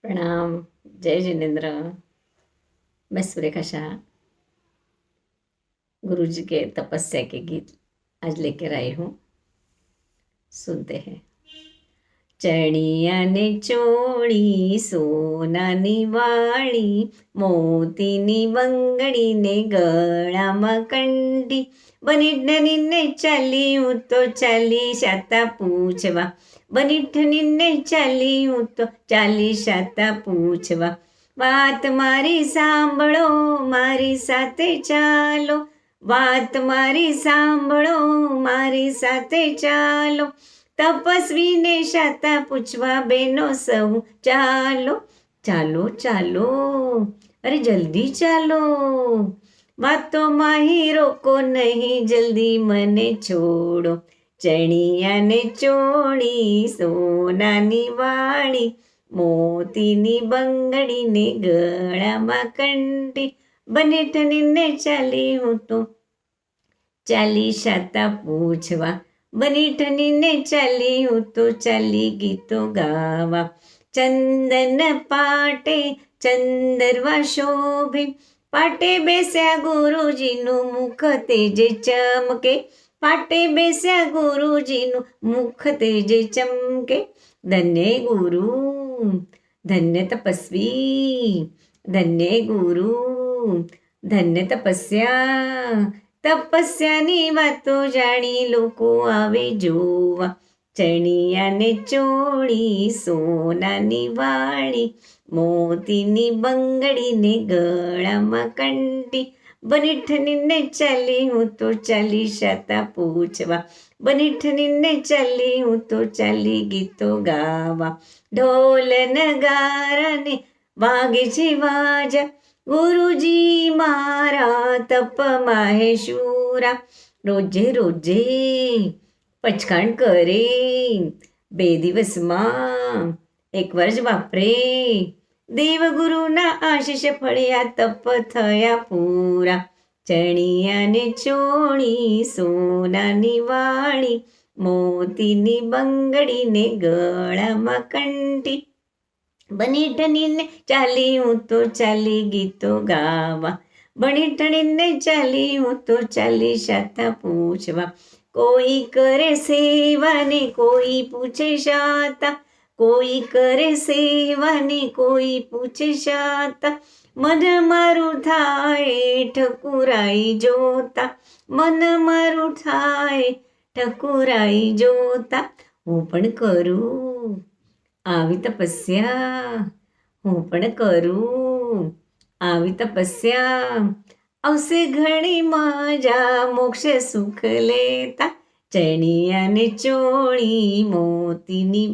प्रणाम। जय जिनेन्द्र। मैं सुरेखा शाह गुरु जी के तपस्या के गीत आज लेकर आई हूँ। सुनते हैं। चणिया ने चोड़ी सोनानी वाળી મોતીની બંગડીને ગળામાં કંઠી બનીઠનીને ચાલ્યું તો ચાલી શાતા પૂછવા બનીઠનીને ચાલ્યું તો ચાલી શાતા પૂછવા વાત મારી સાંભળો મારી સાથે ચાલો વાત મારી સાંભળો મારી સાથે ચાલો તપસ્વીને શાતા પૂછવા બેનો સૌ ચાલો ચાલો ચાલો અરે જલ્દી ચાલો વાતોમાં હી રોકો નહીં જલ્દી મને છોડો ચણિયાને ચોળી સોનાની વાળી મોતીની બંગડીને ગળામાં કંઠી બનેઠનીને ચાલી હું તો ચાલી શાતા પૂછવા બનીઠનીને ચાલી હું તો ચાલી ગીતો ગાવા ચંદન પાટે ચંદરવા શોભે પાટે બેસ્યા ગુરુજીનું મુખ તેજે ચમકે પાટે બેસ્યા ગુરુજીનું મુખ તેજે ચમકે ધન્ય ગુરુ ધન્ય તપસ્વી ધન્ય ગુરુ ધન્ય તપસ્યા તપસ્યાની વાતો જાણી લોકો આવે જોવા ચણિયાને ચોળી સોનાની વાળી મોતીની બંગડીને ગળામાં કંઠી બનીઠનીને ચાલી હું તો ચાલી શાતા પૂછવા બનીઠનીને ચાલી હું તો ચાલી ગીતો ગાવા ઢોલ નગારાને વાગે છે વાજા ગુરુજી મારા તપમાં હે શૂરા રોજે રોજે પચકાણ કરે 2 દિવસમાં એકવાર જ વાપરે દેવગુરુના આશીષ ફળ્યા તપ થયા પૂરા ચણિયાને ચોળી સોનાની વાળી મોતીની બંગડીને ગળામાં કંઠી બનીઠનીને ચાલી હું તો ચાલી ગીતો ગાવા બનીઠનીને ચાલી હું તો ચાલી શાતા પૂછવા કોઈ કરે સેવાને કોઈ પૂછે શાતા કોઈ કરે સેવાને કોઈ પૂછે શાતા મન મારું થાય ઠકુરાઈ જોતા મન મારું થાય ઠકુરાઈ જોતા હું પણ કરું આવી તપસ્યા હું પણ કરું આવી તપસ્યા આવશે ઘણી મજા મોક્ષ સુખ લેતા ચણિયાને ચોળી મોતીની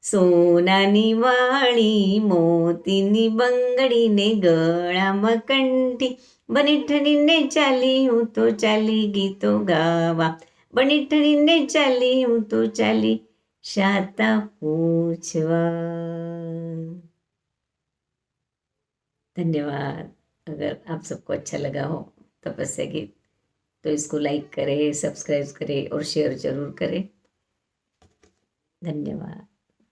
સોનાની વાળી મોતીની બંગડીને ગળામાં કંઠી બનીઠનીને ચાલી હું તો ચાલી ગીતો ગાવા બનીઠનીને ચાલી હું તો ચાલી शाता पूछवा। धन्यवाद। अगर आप सबको अच्छा लगा हो तपस्या गीत तो इसको लाइक करें, सब्सक्राइब करें और शेयर जरूर करें। धन्यवाद।